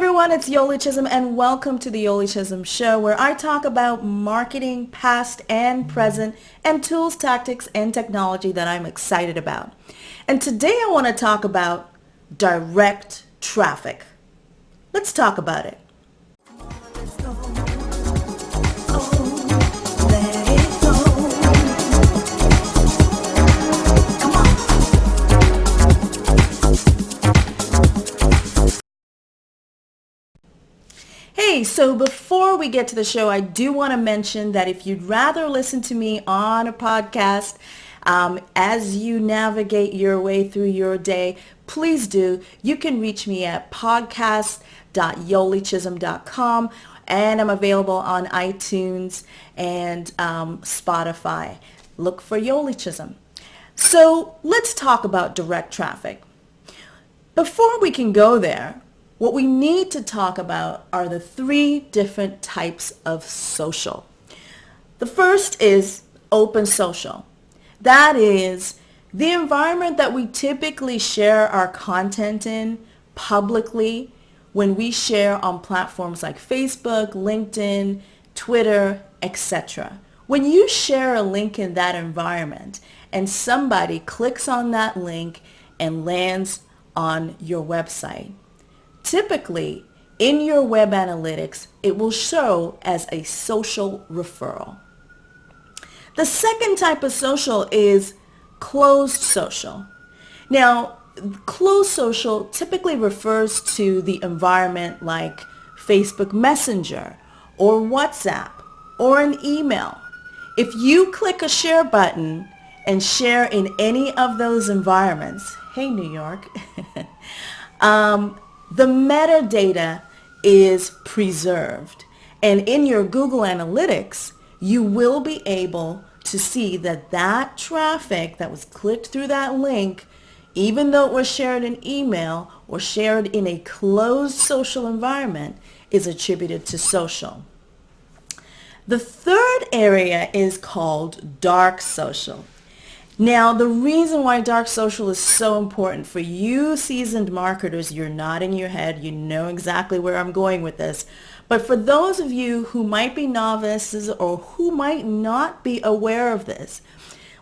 everyone, it's Yoli Chisholm and welcome to the Yoli Chisholm Show where I talk about marketing, past and present, and tools, tactics, and technology that I'm excited about. And today I want to talk about direct traffic. Let's talk about it. Hey, so before we get to the show, I do want to mention that if you'd rather listen to me on a podcast as you navigate your way through your day, please do. You can reach me at podcast.yolichisholm.com, and I'm available on iTunes and Spotify. Look for Yoli Chisholm. So let's talk about direct traffic. Before we can go there, what we need to talk about are the three different types of social. The first is open social. That is the environment that we typically share our content in publicly when we share on platforms like Facebook, LinkedIn, Twitter, etc. When you share a link in that environment and somebody clicks on that link and lands on your website, typically, in your web analytics, it will show as a social referral. The second type of social is closed social. Now, closed social typically refers to the environment like Facebook Messenger or WhatsApp or an email. If you click a share button and share in any of those environments, hey, New York, the metadata is preserved. And in your Google Analytics, you will be able to see that that traffic that was clicked through that link, even though it was shared in email or shared in a closed social environment, is attributed to social. The third area is called dark social. Now, the reason why dark social is so important for you seasoned marketers, you're nodding your head, you know exactly where I'm going with this. But for those of you who might be novices or who might not be aware of this,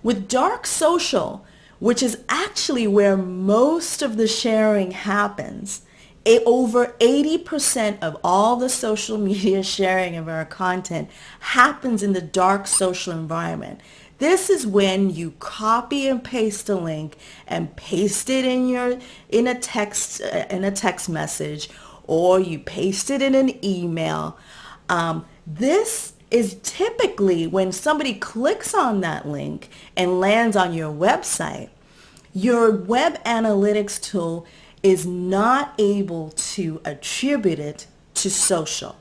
with dark social, which is actually where most of the sharing happens, over 80% of all the social media sharing of our content happens in the dark social environment. This is when you copy and paste a link and paste it in a text message, or you paste it in an email. This is typically when somebody clicks on that link and lands on your website. Your web analytics tool is not able to attribute it to social.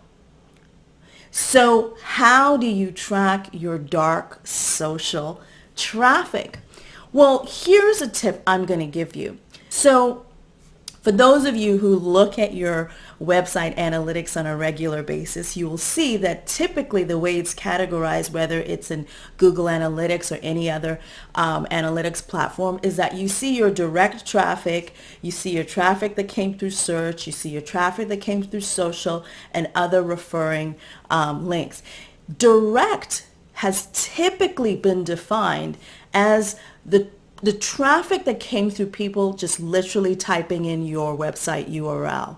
So how do you track your dark social traffic? Well, here's a tip I'm going to give you. So for those of you who look at your website analytics on a regular basis, you will see that typically the way it's categorized, whether it's in Google Analytics or any other analytics platform, is that you see your direct traffic, you see your traffic that came through search, you see your traffic that came through social, and other referring links. Direct has typically been defined as the traffic that came through people just literally typing in your website URL.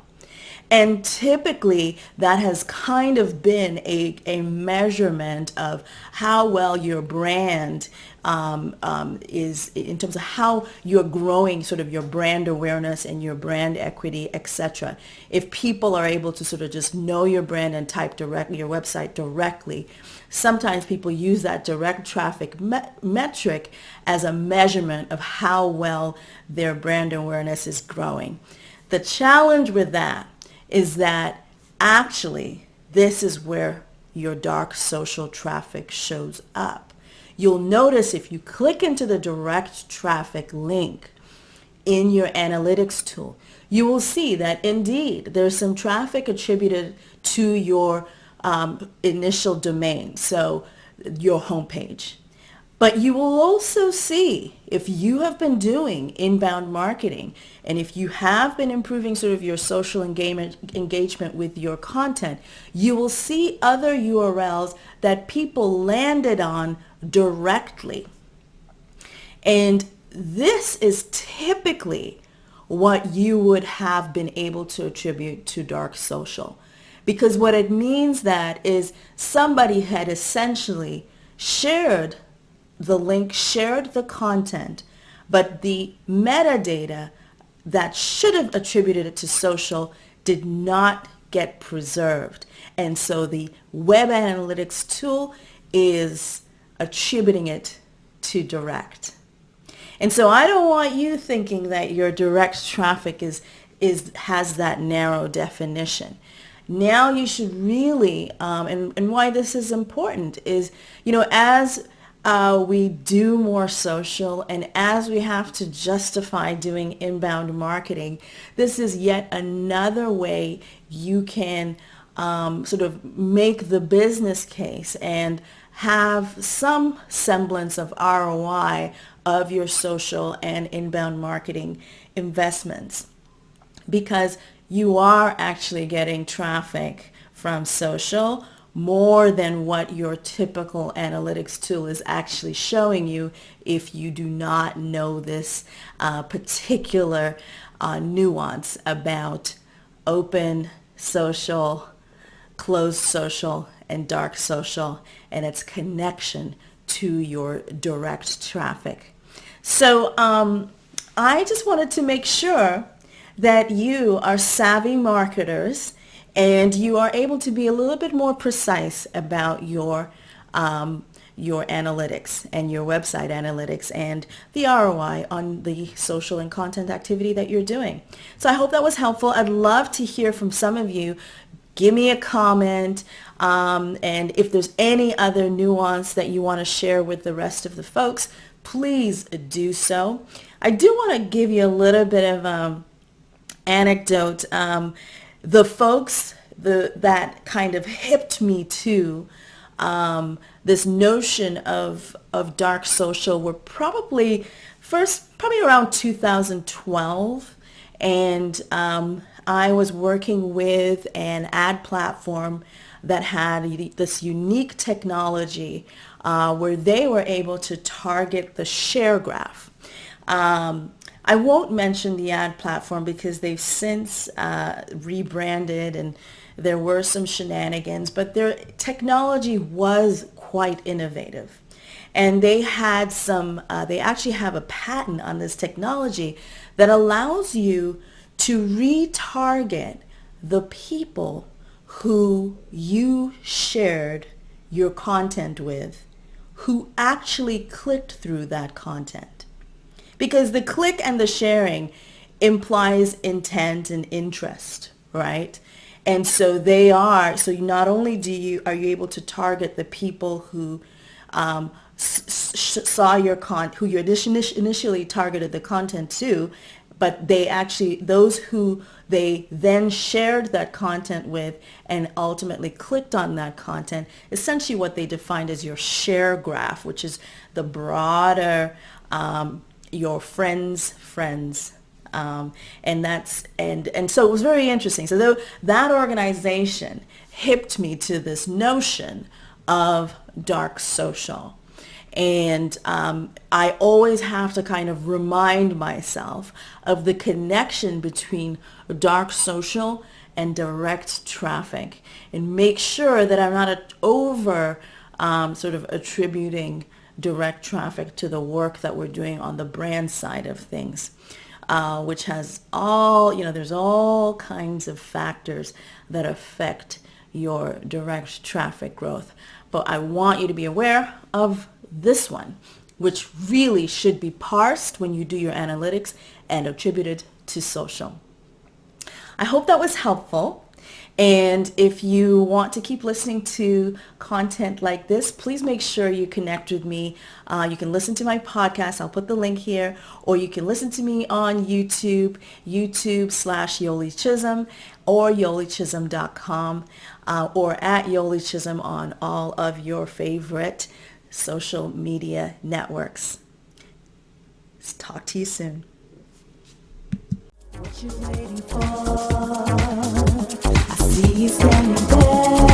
And typically that has kind of been a measurement of how well your brand is in terms of how you're growing sort of your brand awareness and your brand equity, etc. If people are able to sort of just know your brand and type directly your website directly, sometimes people use that direct traffic metric as a measurement of how well their brand awareness is growing. The challenge with that is that actually this is where your dark social traffic shows up. You'll notice if you click into the direct traffic link in your analytics tool, you will see that indeed there's some traffic attributed to your initial domain, so your homepage. But you will also see, if you have been doing inbound marketing and if you have been improving sort of your social engagement with your content, you will see other URLs that people landed on directly. And this is typically what you would have been able to attribute to dark social. Because what it means that is somebody had essentially shared the link, shared the content, but the metadata that should have attributed it to social did not get preserved. And so the web analytics tool is attributing it to direct. And so I don't want you thinking that your direct traffic has that narrow definition. Now you should really, and why this is important is, as we do more social and as we have to justify doing inbound marketing, this is yet another way you can sort of make the business case and have some semblance of ROI of your social and inbound marketing investments, because you are actually getting traffic from social more than what your typical analytics tool is actually showing you if you do not know this particular nuance about open social, closed social, and dark social, and its connection to your direct traffic. So I just wanted to make sure that you are savvy marketers and you are able to be a little bit more precise about your analytics and your website analytics and the ROI on the social and content activity that you're doing. So I hope that was helpful. I'd love to hear from some of you. Give me a comment, and if there's any other nuance that you want to share with the rest of the folks, please do so. I do want to give you a little bit of anecdote. The folks that kind of hipped me to this notion of dark social were probably around 2012, and I was working with an ad platform that had this unique technology where they were able to target the share graph. I won't mention the ad platform because they've since rebranded and there were some shenanigans, but their technology was quite innovative. And they had they actually have a patent on this technology that allows you to retarget the people who you shared your content with, who actually clicked through that content. Because the click and the sharing implies intent and interest, right? And so not only are you able to target the people who saw your who you initially targeted the content to, but those who they then shared that content with and ultimately clicked on that content, essentially what they defined as your share graph, which is the broader your friends' friends. And so it was very interesting. So that organization hipped me to this notion of dark social. And I always have to kind of remind myself of the connection between dark social and direct traffic, and make sure that I'm not sort of attributing direct traffic to the work that we're doing on the brand side of things, which has there's all kinds of factors that affect your direct traffic growth. But I want you to be aware of this one, which really should be parsed when you do your analytics and attributed to social. I hope that was helpful. And if you want to keep listening to content like this, please make sure you connect with me. You can listen to my podcast. I'll put the link here. Or you can listen to me on YouTube, YouTube/Yoli Chisholm, or YoliChisholm.com, or at Yoli Chisholm on all of your favorite social media networks. Talk to you soon. What you waiting for? I see you standing there.